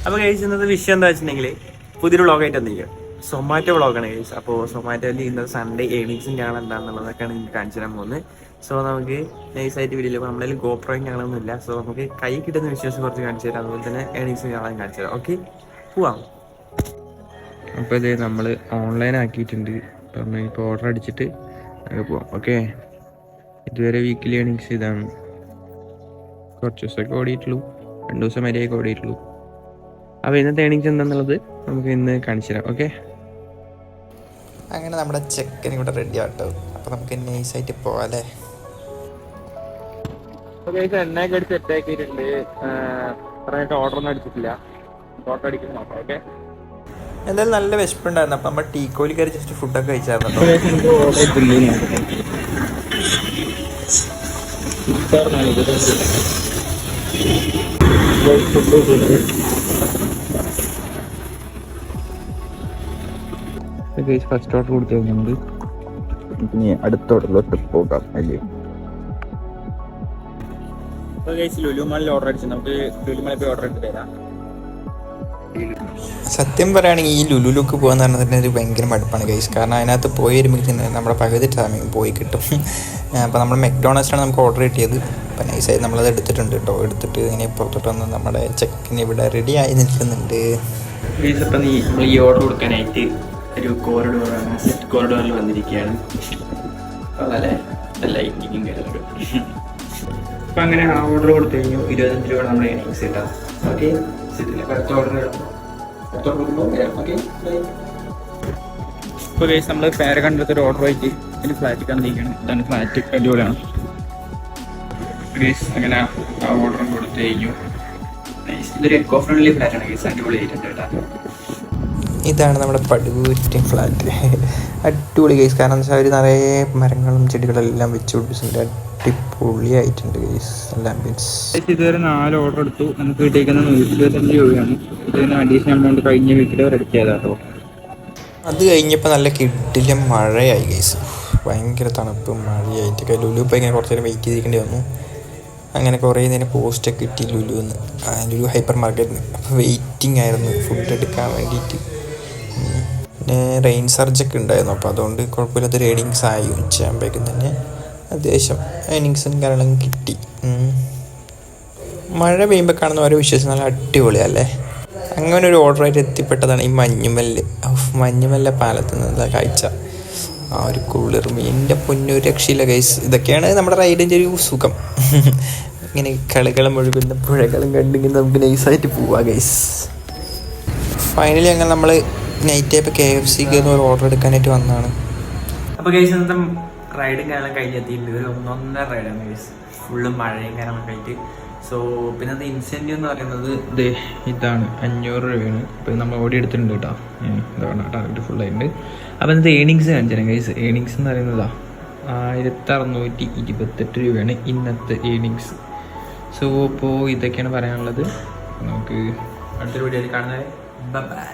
അപ്പോൾ കഴിച്ച് ഇന്നത്തെ വിഷയം എന്താ വെച്ചിട്ടുണ്ടെങ്കിൽ പുതിയൊരു വ്ളോഗായിട്ട് വന്നിരിക്കുക. സൊമാറ്റോ വ്ളോഗാണ് കഴിച്ചത്. അപ്പോൾ സൊമാറ്റോയിൽ ഇന്നത്തെ സൺഡേ ഏണിങ്സും കാണാൻ എന്താണെന്നുള്ളതൊക്കെയാണ് നിങ്ങൾക്ക് കാണിച്ചു തരാൻ പോകുന്നത്. സോ നമുക്ക് നൈസായിട്ട് വീഡിയോ. അപ്പോൾ നമ്മളതിൽ ഗോപ്രോയും കാണുന്നില്ല. സോ നമുക്ക് കൈ കിട്ടുന്ന വിശ്വാസം കുറച്ച് കാണിച്ചു തരാം. അതുപോലെ തന്നെ ഏണിങ്സും കാണാൻ കാണിച്ചു തരാം. ഓക്കെ, പോവാം. അപ്പോൾ ഇത് നമ്മൾ ഓൺലൈൻ ആക്കിയിട്ടുണ്ട്. അപ്പം ഇപ്പോൾ ഓർഡർ അടിച്ചിട്ട് നമുക്ക് പോവാം. ഓക്കെ, ഇതുവരെ വീക്കിലി ഏണിങ്സ് ഇതാണ്. കുറച്ച് ദിവസമൊക്കെ ഓടിയിട്ടുള്ളൂ, 2 ദിവസം വരെയൊക്കെ ഓടിയിട്ടുള്ളൂ. അപ്പോൾ ഇന്നത്തെ ഏണിങ്സ് എന്താണെന്നുള്ളത് നമുക്ക് ഇന്ന് കാണിച്ചു തരാം. ഓക്കെ, അങ്ങനെ നമ്മുടെ ചെക്കൻ ഇവിടെ റെഡി ആട്ടോ. അപ്പോൾ നമുക്ക് നൈസായിട്ട് പോവാല്ലേ. എണ്ണയൊക്കെ അടിച്ച് സെറ്റാക്കിയിട്ടുണ്ട്. ഓർഡർ ഒന്നും അടിച്ചിട്ടില്ല. ഓർഡർ അടിക്കുന്നു നോക്കാം. ഓക്കെ, എന്തായാലും നല്ല വിശപ്പുണ്ടായിരുന്നു. അപ്പം നമ്മൾ ടീ കോലി കയറി ജസ്റ്റ് ഫുഡൊക്കെ കഴിച്ചായിരുന്നു. ഫസ്റ്റ് ഓർഡർ കൊടുത്തു കഴിഞ്ഞുകൊണ്ട് ഇനി അടുത്ത ഓർഡറിലോട്ട് പോകാം അല്ലേ. ലുലുമാളിൽ ഓർഡർ അടിച്ചു. നമുക്ക് ലുലുമാളിൽ പോയി ഓർഡർ എടുത്ത് തരാം. സത്യം പറയുകയാണെങ്കിൽ ഈ ലുലുലുക്ക് പോകാന്ന് പറഞ്ഞാൽ തന്നെ ഒരു ഭയങ്കര മടുപ്പാണ് ഗൈസ്. കാരണം അതിനകത്ത് പോയി വരുമ്പോഴത്തേന് നമ്മുടെ പകുതി സമയം പോയി കിട്ടും. അപ്പോൾ നമ്മൾ മെക്ഡോണൾസിലാണ് നമുക്ക് ഓർഡർ കിട്ടിയത്. അപ്പം നൈസായി നമ്മളത് എടുത്തിട്ടുണ്ട് കേട്ടോ. എടുത്തിട്ട് ഇങ്ങനെ പുറത്തോട്ട് വന്ന് നമ്മുടെ ചെക്കിന് ഇവിടെ റെഡി ആയി നിൽക്കുന്നുണ്ട്. ഇപ്പം നമ്മൾ ഈ ഓർഡർ കൊടുക്കാനായിട്ട് ഒരു കോറിഡോറാണ്, സെറ്റ് കോറിഡോറിൽ വന്നിരിക്കുകയാണ്. അതല്ലേ ലൈറ്റിങ്ങും കാര്യങ്ങളും. അപ്പം അങ്ങനെ ആ ഓർഡർ കൊടുത്തു കഴിഞ്ഞു. 25 രൂപ നമ്മുടെ ഏണിങ്സ് കിട്ടാം. ഓക്കെ, അടുത്ത ഓർഡർ ഇപ്പോൾ കേസ് നമ്മൾ പേരെ കണ്ടെടുത്തൊരു ഓർഡർ ആയിട്ട് ഇതിന് ഫ്ലാറ്റ് കണ്ടിരിക്കുകയാണ്. ഇതാണ് ഫ്ലാറ്റ്, അടിപൊളിയാണ് കേസ്. അങ്ങനെ ആ ഓർഡറും കൊടുത്തു കഴിഞ്ഞു. ഇതൊരു എക്കോ ഫ്രണ്ട്ലി ഫ്ലാറ്റാണ് കേസ്, അടിപൊളിയായിട്ടുണ്ട് കേട്ടോ. ഇതാണ് നമ്മുടെ പടുകൂറ്റൻ ഫ്ലാറ്റ്. അടിപൊളി ഗൈസ്. കാരണം എന്താ വെച്ചാൽ അവർ നിറയെ മരങ്ങളും ചെടികളെല്ലാം വെച്ച് പിടിപ്പിച്ചിട്ടുണ്ട്. അടിപൊളിയായിട്ടുണ്ട് ഗൈസ് എല്ലാ ആംബിയൻസ്. ഇതുവരെ 4 ഓർഡർ എടുത്തു. നമുക്ക് കിട്ടിയിരിക്കുന്നത് 125 രൂപയാണ്. ഇതിന് അഡീഷണൽ എമൗണ്ട് കഴിഞ്ഞ വീക്കിൽ റെഡി ചെയ്താട്ടോ. അത് കഴിഞ്ഞപ്പോൾ നല്ല കിടിലം മഴയായി ഗൈസ്. ഭയങ്കര തണുപ്പും മഴയായിട്ട് ലുലു ഇപ്പോൾ ഇങ്ങനെ കുറച്ച് നേരം വെയിറ്റ് ചെയ്തിരിക്കേണ്ടി വന്നു. അങ്ങനെ കുറേ നേരം പോസ്റ്റൊക്കെ കിട്ടി ലുലുന്ന്, ലുലു ഹൈപ്പർ മാർക്കറ്റിന്. അപ്പോൾ വെയിറ്റിംഗ് ആയിരുന്നു ഫുഡ് എടുക്കാൻ വേണ്ടിയിട്ട്. പിന്നെ റെയിൻ സർജൊക്കെ ഉണ്ടായിരുന്നു. അപ്പോൾ അതുകൊണ്ട് കുഴപ്പമില്ലാത്ത ഏണിങ്സ് ആയി. ഉച്ചയാകുമ്പോഴേക്കും തന്നെ അത്യാവശ്യം ഏണിങ്സും കാര്യങ്ങളും കിട്ടി. മഴ പെയ്യുമ്പോൾ കാണുന്ന ഓരോ വിശ്വാസം നല്ല അടിപൊളിയല്ലേ. അങ്ങനെ ഒരു ഓർഡറായിട്ട് എത്തിപ്പെട്ടതാണ് ഈ മഞ്ഞുമല്ല്. മഞ്ഞുമല്ല പാലത്ത് നിന്നുള്ള കാഴ്ച, ആ ഒരു കുളിർമ, എൻ്റെ പൊന്നൊരു രക്ഷയില്ല ഗൈസ്. ഇതൊക്കെയാണ് നമ്മുടെ റൈഡിൻ്റെ ഒരു സുഖം. ഇങ്ങനെ കളികളും ഒഴുകുന്ന പുഴകളും കണ്ടിങ്ങനെ നമുക്ക് നൈസായിട്ട് പോവാം ഗൈസ്. ഫൈനലി അങ്ങനെ നമ്മൾ നൈറ്റ് ആയപ്പോൾ KFC ഒരു ഓർഡർ എടുക്കാനായിട്ട് വന്നതാണ്. അപ്പോൾ ഗൈസ് ഇന്നത്തെ റൈഡും കാര്യങ്ങളും കഴിഞ്ഞെത്തിയിട്ടുണ്ട്. ഇതൊരു 1.5 റൈഡാണ് ഗൈസ്. ഫുള്ള് മഴയും കാര്യങ്ങളൊക്കെ ആയിട്ട്. സോ പിന്നെ അത് ഇൻസെൻറ്റീവ് എന്ന് പറയുന്നത് ഇതാണ് 500 രൂപയാണ്. ഇപ്പോൾ നമ്മൾ ഓടി എടുത്തിട്ടുണ്ട് കേട്ടോ. ഇതാണ് ടാർഗറ്റ് ഫുള്ളായിട്ടുണ്ട്. അപ്പോൾ ഇന്നത്തെ ഏണിങ്സ് കാണിച്ചു തരാം ഗൈസ്. ഏണിങ്സ് എന്ന് പറയുന്നതാ 1628 രൂപയാണ് ഇന്നത്തെ ഏണിങ്സ്. സോ ഇപ്പോൾ ഇതൊക്കെയാണ് പറയാനുള്ളത്. നമുക്ക് അടുത്തൊരു വീഡിയോയിൽ കാണുന്നത്. ബൈ.